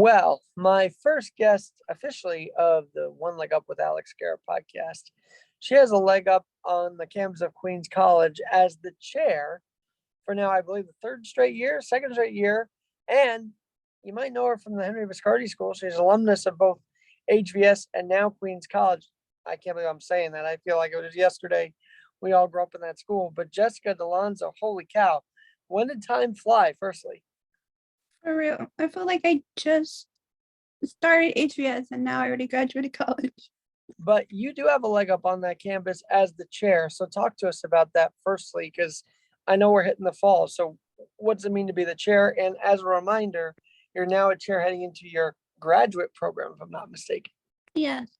Well, my first guest officially of the One Leg Up with Alex Garrett podcast, she has a leg up on the campus of Queens College as the chair for now, I believe, the second straight year. And you might know her from the Henry Viscardi School. She's an alumnus of both HVS and now Queens College. I can't believe I'm saying that. I feel like it was yesterday. We all grew up in that school. But Jessica Dalonzo, holy cow. When did time fly, firstly? For real. I feel like I just started HVS and now I already graduated college. But you do have a leg up on that campus as the chair. So talk to us about that firstly, because I know we're hitting the fall. So what does it mean to be the chair? And as a reminder, you're now a chair heading into your graduate program, if I'm not mistaken. Yes.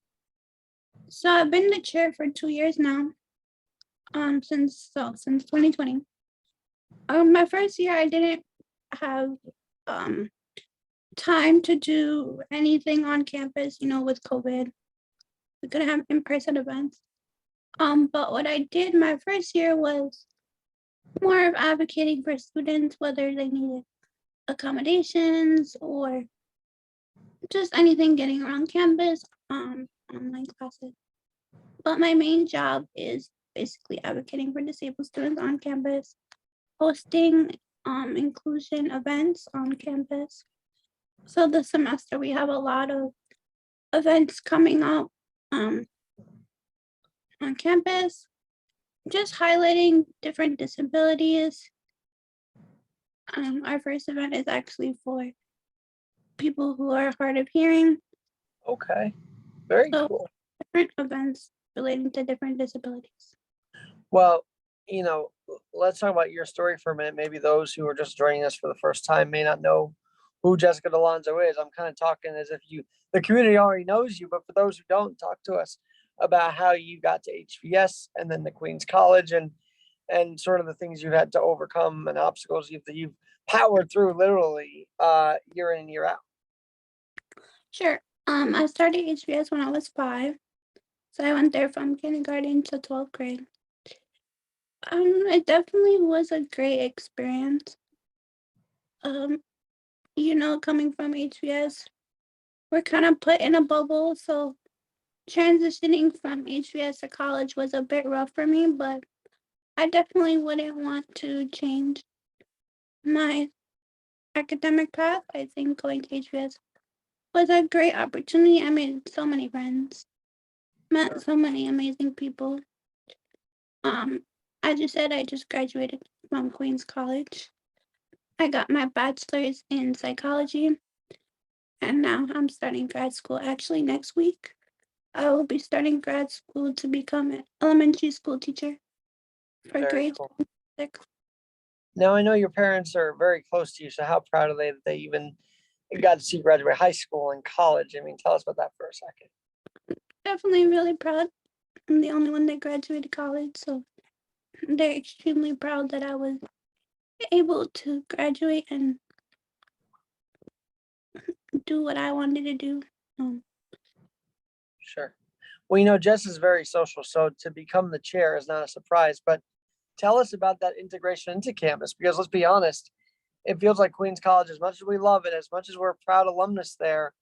So I've been the chair for 2 years now. Since 2020. My first year I didn't have time to do anything on campus, with COVID. We couldn't have in-person events. But what I did my first year was more of advocating for students, whether they needed accommodations or just anything getting around campus, online classes. But my main job is basically advocating for disabled students on campus, hosting inclusion events on campus. So this semester we have a lot of events coming up on campus, just highlighting different disabilities. Our first event is actually for people who are hard of hearing. Okay, very cool. Different events relating to different disabilities. Well, let's talk about your story for a minute. Maybe those who are just joining us for the first time may not know who Jessica Dalonzo is. I'm kind of talking as if the community already knows you, but for those who don't, talk to us about how you got to HVS and then the Queens College and sort of the things you've had to overcome and obstacles that you've powered through literally year in and year out. Sure. I started HVS when I was 5. So I went there from kindergarten to 12th grade. It definitely was a great experience. Coming from HVS, we're kind of put in a bubble. So transitioning from HVS to college was a bit rough for me, but I definitely wouldn't want to change my academic path. I think going to HVS was a great opportunity. I made so many friends, met so many amazing people. I just graduated from Queens College. I got my bachelor's in psychology, and now I'm starting grad school. Actually, next week, I will be starting grad school to become an elementary school teacher for grade 6. Now, I know your parents are very close to you, so how proud are they that they even got to see you graduate high school and college? I mean, tell us about that for a second. Definitely really proud. I'm the only one that graduated college, so they're extremely proud that I was able to graduate and do what I wanted to do. Sure. Well, Jess is very social, so to become the chair is not a surprise, but tell us about that integration into campus, because let's be honest, it feels like Queens College, as much as we love it, as much as we're proud alumnus there,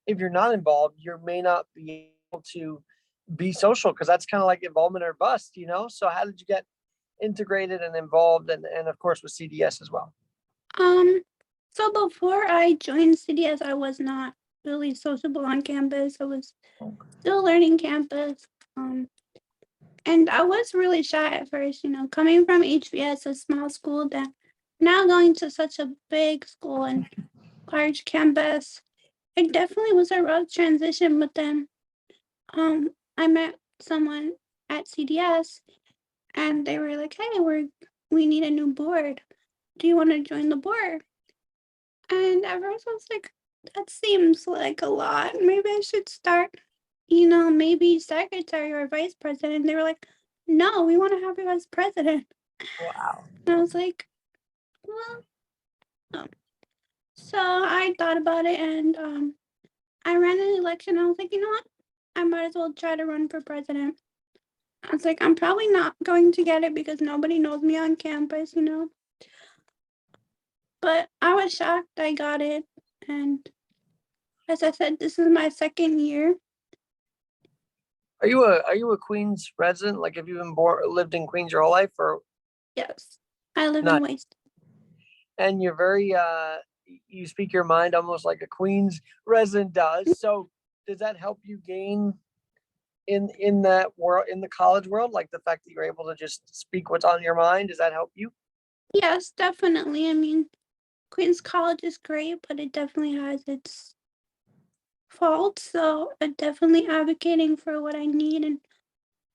if you're not involved, you may not be able to be social, because that's kind of like involvement or bust, So how did you get integrated and involved, and of course with CDS as well? So before I joined CDS, I was not really sociable on campus. I was still learning campus. And I was really shy at first, coming from HVS, a small school, that now going to such a big school and large campus. It definitely was a rough transition, but then I met someone at CDS and they were like, hey, we need a new board. Do you want to join the board? And at first I was like, that seems like a lot. Maybe I should start, maybe secretary or vice president. They were like, no, we want to have you as president. Wow. And I was like, well, so I thought about it and I ran an election. I was like, you know what? I might as well try to run for president. I was like, I'm probably not going to get it because nobody knows me on campus, But I was shocked I got it. And As I said, this is my second year. Are you a Queens resident? Like, have you been lived in Queens your whole life, or Yes, I live not? in Waste. And you're very you speak your mind almost like a Queens resident does. So does that help you gain in that world, in the college world, like the fact that you're able to just speak what's on your mind? Does that help you? Yes, definitely. I mean, Queens College is great, but it definitely has its faults. So I'm definitely advocating for what I need, and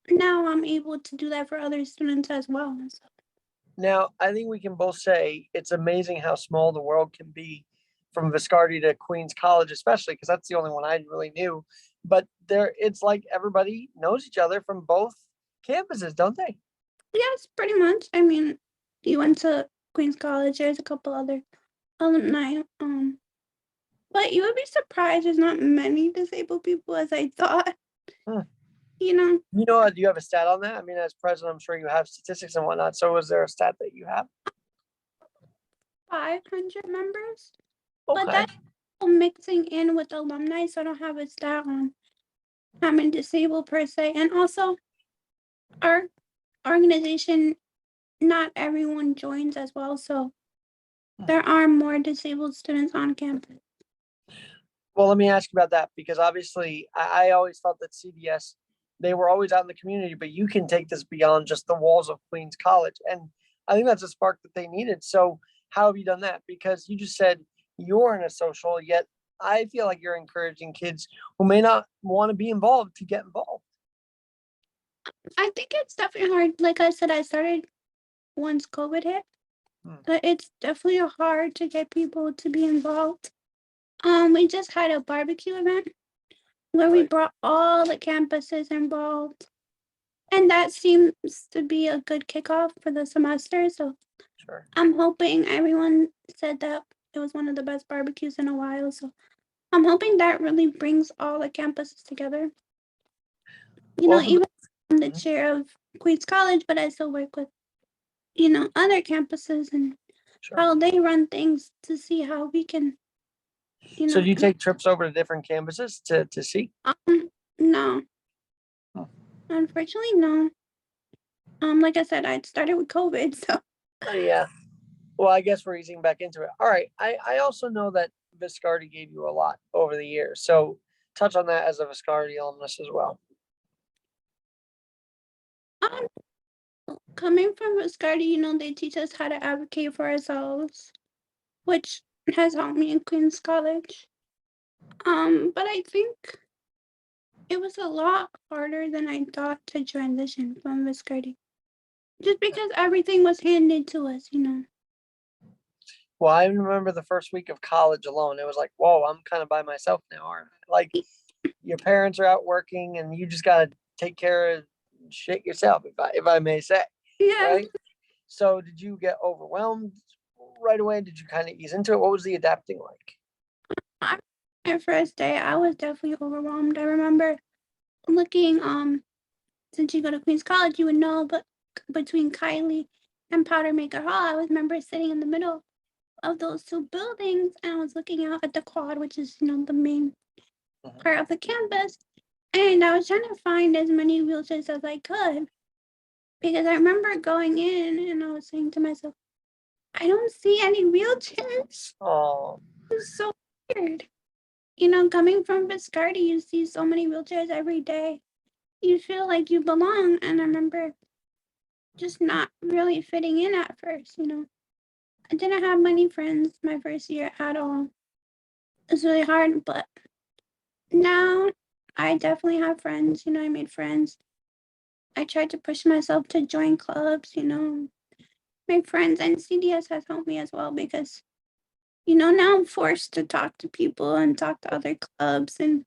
now I'm able to do that for other students as well. So, Now, I think we can both say it's amazing how small the world can be from Viscardi to Queens College, especially because that's the only one I really knew. But it's like everybody knows each other from both campuses, don't they? yes, pretty much. I mean, you went to Queens College. There's a couple other alumni. But you would be surprised. There's not many disabled people as I thought. Hmm. You know, Do you have a stat on that? I mean, as president, I'm sure you have statistics and whatnot. So, is there a stat that you have? 500 members. But Okay. that's mixing in with alumni, so I don't have a stat on how many disabled per se. And also, our organization, not everyone joins as well, so there are more disabled students on campus. Well, let me ask you about that because obviously, I always felt that CDS, they were always out in the community, but you can take this beyond just the walls of Queens College. And I think that's a spark that they needed. So, how have you done that? Because you just said you're in a social, yet I feel like you're encouraging kids who may not want to be involved to get involved. I think it's definitely hard. Like I said, I started once COVID hit, Hmm. but it's definitely hard to get people to be involved. We just had a barbecue event where we Right. brought all the campuses involved. And that seems to be a good kickoff for the semester. So Sure. I'm hoping everyone said that it was one of the best barbecues in a while. So I'm hoping that really brings all the campuses together. You know, Well, for the, even I'm the Mhm. chair of Queens College, but I still work with, other campuses and Sure. how they run things to see how we can, So, do you help. take trips over to different campuses to see? No, Hmm. unfortunately, no. Like I said, I started with COVID, so Yeah. Well, I guess we're easing back into it. All right. I also know that Viscardi gave you a lot over the years. So touch on that as a Viscardi alumnus as well. um, coming from Viscardi, they teach us how to advocate for ourselves, which has helped me in Queens College. But I think it was a lot harder than I thought to transition from Viscardi. Just because everything was handed to us. Well, I remember the first week of college alone. It was like, whoa, I'm kind of by myself now, aren't I? Like your parents are out working and you just gotta take care of shit yourself, if I may say. Yeah. Right. So did you get overwhelmed right away? Did you kind of ease into it? What was the adapting like? My first day, I was definitely overwhelmed. I remember looking, since you go to Queens College, you would know, but between Kylie and Powder Maker Hall, I remember sitting in the middle of those two buildings and I was looking out at the quad, which is, the main part of the campus. And I was trying to find as many wheelchairs as I could because I remember going in and I was saying to myself, I don't see any wheelchairs. Oh, It's so weird. Coming from Viscardi, you see so many wheelchairs every day. You feel like you belong. And I remember just not really fitting in at first. I didn't have many friends my first year at all. It's really hard, but now I definitely have friends. I made friends. I tried to push myself to join clubs, make friends, and CDS has helped me as well because, now I'm forced to talk to people and talk to other clubs and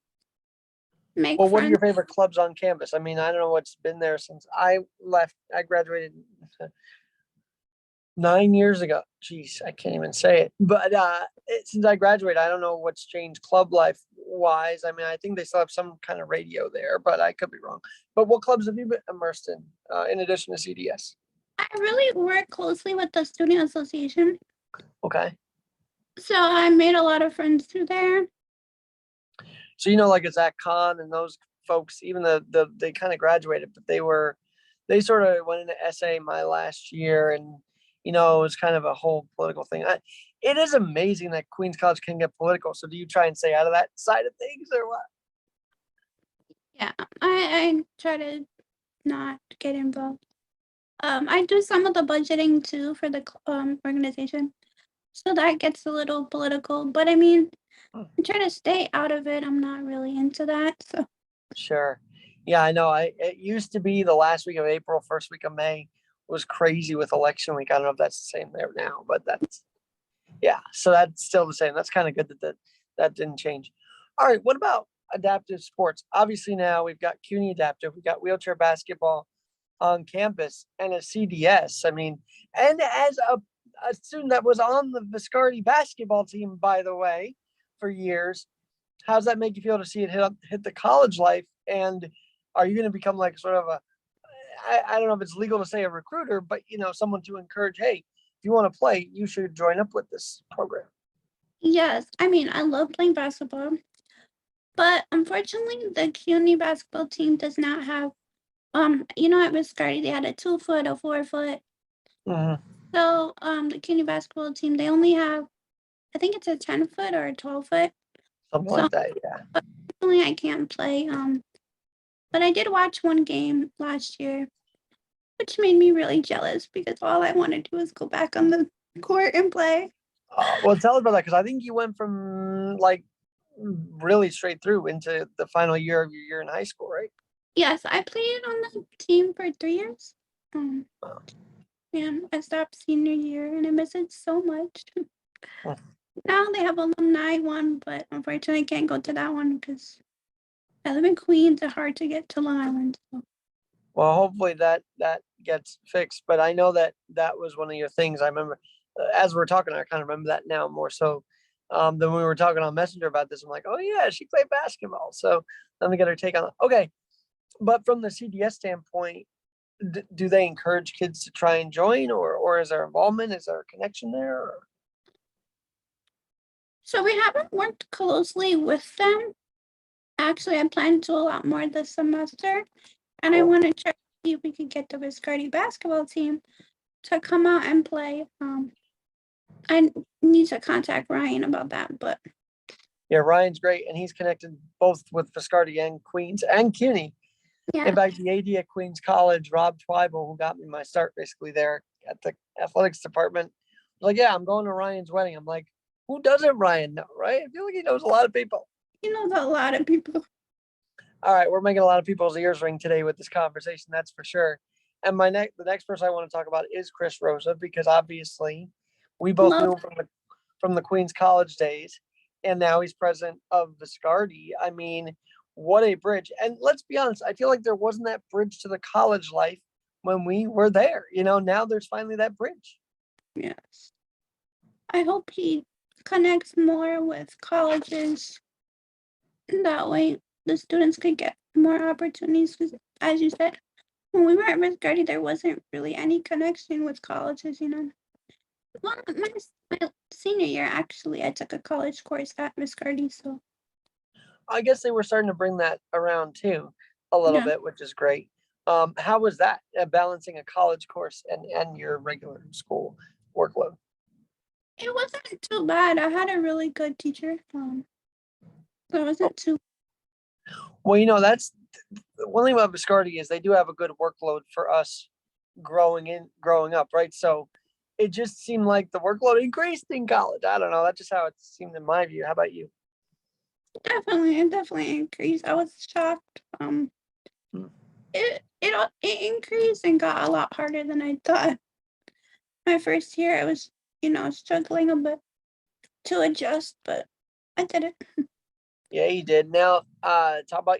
make well, what are friends. your favorite clubs on campus? I mean, I don't know what's been there since I left. I graduated 9 years ago. Jeez, I can't even say it. But since I graduated, I don't know what's changed club life wise. I mean, I think they still have some kind of radio there, but I could be wrong. But what clubs have you been immersed in addition to CDS? I really work closely with the student association. Okay. So I made a lot of friends through there. So, like a Zach Kahn and those folks, even they kind of graduated, but they sort of went into SA my last year, and it was kind of a whole political thing. It is amazing that Queens College can get political. So do you try and stay out of that side of things or what? Yeah, I try to not get involved. I do some of the budgeting too for the organization, so that gets a little political. But I mean, I try to stay out of it. I'm not really into that. So Sure. Yeah, I know. It used to be the last week of April, first week of May was crazy with election week. I don't know if that's the same there now, but so that's still the same. That's kind of good that didn't change. All right, what about adaptive sports? Obviously now we've got CUNY adaptive, we've got wheelchair basketball on campus and a CDS. I mean, and as a student that was on the Viscardi basketball team, by the way, for years, how does that make you feel to see it hit the college life? And are you going to become like sort of I don't know if it's legal to say a recruiter, but someone to encourage, hey, if you want to play, you should join up with this program. yes, I mean, I love playing basketball, but unfortunately, the CUNY basketball team does not have. At Viscardi, they had a 2-foot, a 4-foot. Mm-hmm. So, the CUNY basketball team, they only have, I think it's a 10-foot or a 12-foot. Something So, like that, yeah. unfortunately, I can't play. But I did watch one game last year, which made me really jealous because all I want to do is go back on the court and play. Well, tell us about that, because I think you went from like really straight through into the final year of your year in high school, right? Yes, I played on the team for 3 years. Wow. And I stopped senior year and I miss it so much. Hmm. Now they have alumni one, but unfortunately I can't go to that one because I live in Queens. It's hard to get to Long Island. So. Well, hopefully that gets fixed. But I know that was one of your things. I remember as we're talking, I kind of remember that now more so than when we were talking on Messenger about this. I'm like, oh yeah, she played basketball. So let me get her take on it. Okay, but from the CDS standpoint, do they encourage kids to try and join, or is there involvement? Is there a connection there? Or? So we haven't worked closely with them. Actually, I plan to do a lot more this semester, and I Cool. want to try to see if we could get the Viscardi basketball team to come out and play. I need to contact Ryan about that, but Yeah, Ryan's great, and he's connected both with Viscardi and Queens and CUNY. yeah, In fact, the AD at Queens College, Rob Twyble, who got me my start basically there at the athletics department, was like, yeah, I'm going to Ryan's wedding. I'm like, who doesn't Ryan know, right? I feel like he knows a lot of people. he knows a lot of people. All right, we're making a lot of people's ears ring today with this conversation, that's for sure. And the next person I want to talk about is Chris Rosa, because obviously we both Love knew him from the Queens College days, and now he's president of Viscardi. I mean, what a bridge! And let's be honest, I feel like there wasn't that bridge to the college life when we were there. Now there's finally that bridge. yes. I hope he connects more with colleges. That way, the students could get more opportunities. Because, as you said, when we were at Viscardi, there wasn't really any connection with colleges. Well, my senior year, actually, I took a college course at Viscardi. So I guess they were starting to bring that around too, a little yeah, bit, which is great. How was that balancing a college course and your regular school workload? it wasn't too bad. I had a really good teacher. So it wasn't too. Well, that's one thing about Viscardi is they do have a good workload for us growing up, right? So it just seemed like the workload increased in college. I don't know. That's just how it seemed in my view. How about you? It definitely increased. I was shocked. Hmm. It increased and got a lot harder than I thought. My first year, I was, struggling a bit to adjust, but I did it. Yeah, you did. Now, talk about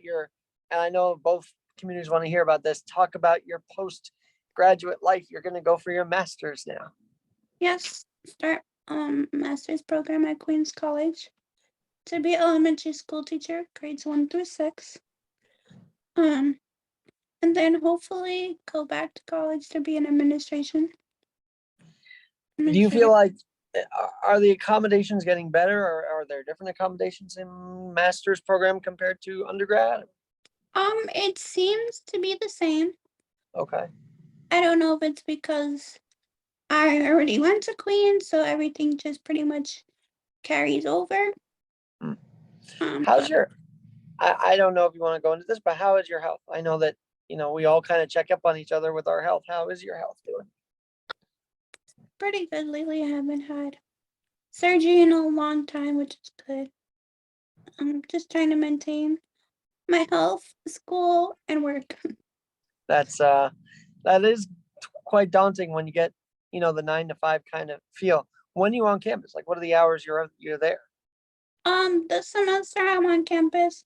and I know both communities want to hear about this. Talk about your postgraduate life. You're going to go for your master's now. Yes, start master's program at Queens College to be elementary school teacher, grades 1 through 6. And then hopefully go back to college to be in administration. Do you feel like Are the accommodations getting better, or are there different accommodations in master's program compared to undergrad? It seems to be the same. Okay. I don't know if it's because I already went to Queens, so everything just pretty much carries over. Hmm. How's But your, I don't know if you want to go into this, but how is your health? I know that, we all kind of check up on each other with our health. How is your health doing? pretty good lately. I haven't had surgery in a long time, which is good. I'm just trying to maintain my health, school, and work. That's, that is quite daunting when you get, the 9 to 5 kind of feel. When are you on campus? Like, what are the hours you're there? This semester I'm on campus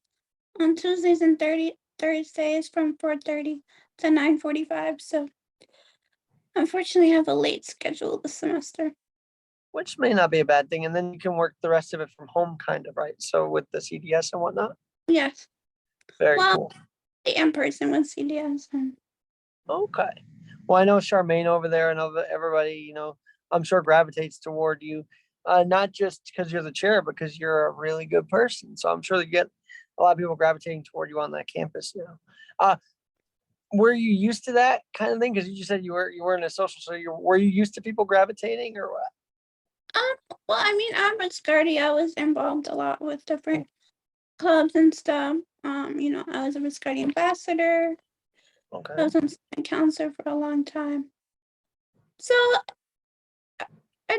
on Tuesdays and Thursdays from 4:30 to 9:45. So unfortunately, I have a late schedule this semester. Which may not be a bad thing. And then you can work the rest of it from home, kind of, right? So with the CDS and whatnot. Yes. Very Well, cool. the in person with CDS. And Okay. Well, I know Charmaine over there and everybody, I'm sure gravitates toward you, not just because you're the chair, but because you're a really good person. So I'm sure you get a lot of people gravitating toward you on that campus. Uh, were you used to that kind of thing? Because you just said you weren't a social, so were you used to people gravitating or what? well, I mean, I'm a Viscardi. I was involved a lot with different clubs and stuff. I was a Viscardi ambassador. I Okay. was on student council for a long time. So I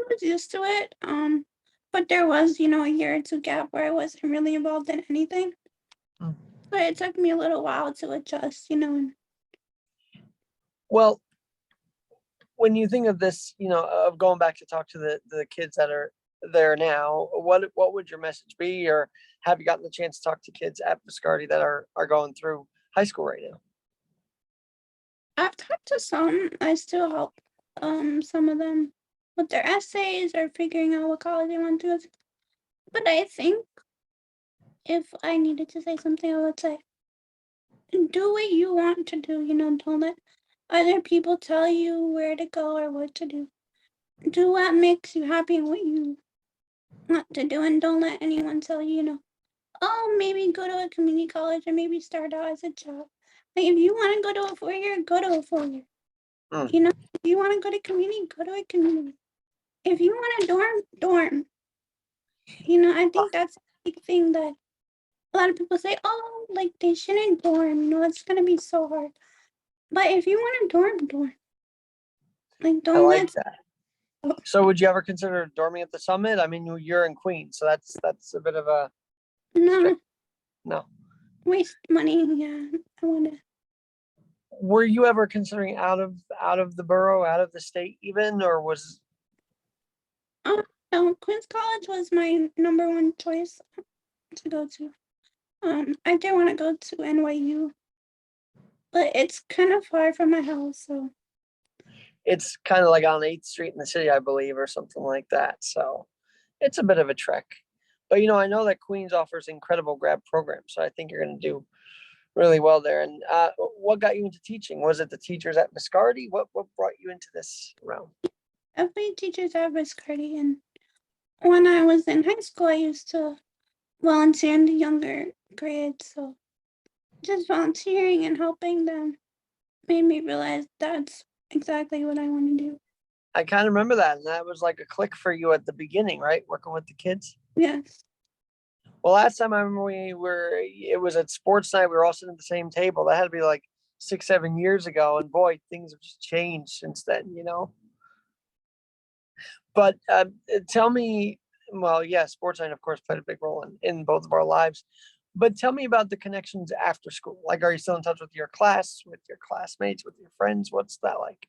was used to it. But there was, a year or two gap where I wasn't really involved in anything. Mm. But it took me a little while to adjust, and Well, when you think of this, of going back to talk to the kids that are there now, what would your message be, or have you gotten the chance to talk to kids at Viscardi that are going through high school right now? I've talked to some. I still help some of them with their essays or figuring out what college they want to go to. But I think if I needed to say something, I would say, do what you want to do, don't let other people tell you where to go or what to do. Do what makes you happy and what you want to do, and don't let anyone tell you, oh, maybe go to a community college or maybe start out as a job. Like, if you want to go to a 4-year, go to a 4-year. Mm. If you want to go to community, go to a community. If you want a dorm. I think that's a big thing that a lot of people say, oh, like they shouldn't dorm, it's gonna be so hard. But if you want a dorm. Like, I don't like let that. So would you ever consider dorming at the summit? I mean, you're in Queens, so that's a bit of a no strict. No. waste money. Yeah, I wanna. Were you ever considering out of the borough, out of the state even, or was No, Queens College was my number one choice to go to. I did want to go to NYU, but it's kind of far from my house, so it's kind of like on 8th Street in the city, I believe, or something like that. So it's a bit of a trek. But I know that Queens offers incredible grad programs, so I think you're going to do really well there. And what got you into teaching? Was it the teachers at Viscardi? What brought you into this realm? every teacher's at Viscardi. And when I was in high school, I used to volunteer in the younger grades, so just volunteering and helping them made me realize that's exactly what I want to do. I kind of remember that, and that was like a click for you at the beginning, right? Working with the kids. Yes. Well, last time I remember it was at sports night. We were all sitting at the same table. That had to be like 6, 7 years ago, and boy, things have just changed since then. But tell me, well, yeah, sports night, of course, played a big role in both of our lives. But tell me about the connections after school. Like, are you still in touch with your class, with your classmates, with your friends? What's that like?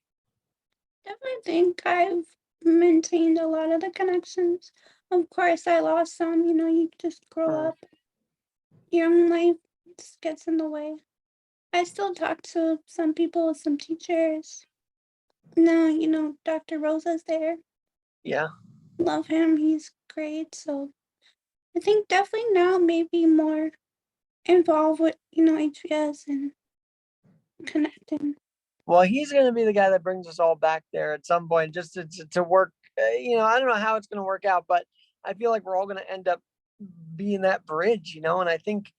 Definitely think I've maintained a lot of the connections. Of course, I lost some. You just grow Mm, up. Your own life just gets in the way. I still talk to some people, some teachers. Now, Dr. Rosa's there. yeah. Love him. He's great. So I think definitely now maybe more involved with, HVS and connecting. Well, he's going to be the guy that brings us all back there at some point, just to work I don't know how it's going to work out, but I feel like we're all going to end up being that bridge, and I think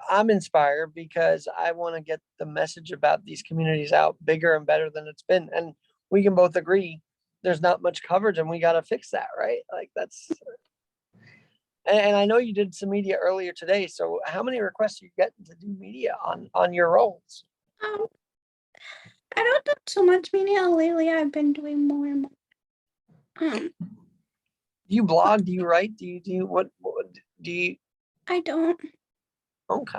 I'm inspired because I want to get the message about these communities out bigger and better than it's been. And we can both agree there's not much coverage and we got to fix that, right? Like and I know you did some media earlier today. So how many requests are you getting to do media on your roles? Um, I don't do so much media lately. I've been doing more and more. Do you blog? Do you write? Do you what do you? I don't. Okay.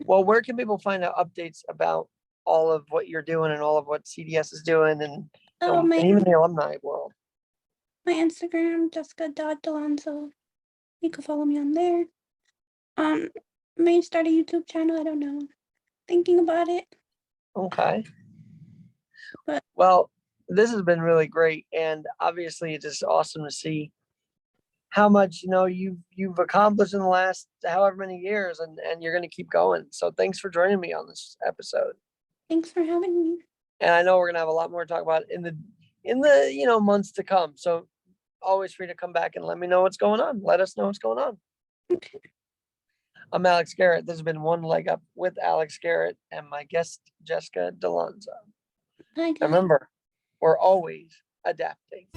Well, where can people find out updates about all of what you're doing and all of what CDS is doing and My even the alumni world? my Instagram, Jessica.Dalonzo. You can follow me on there. May start a YouTube channel. I don't know. Thinking about it. Okay. But Well, this has been really great, and obviously it's just awesome to see how much you've accomplished in the last however many years, and you're going to keep going. So thanks for joining me on this episode. thanks for having me. And I know we're going to have a lot more to talk about in the months to come. So always free to come back and let me know what's going on. Let us know what's going on. Okay. I'm Alex Garrett. This has been One Leg Up with Alex Garrett and my guest, Jessica Dalonzo. Bye, guys. Remember, we're always adapting.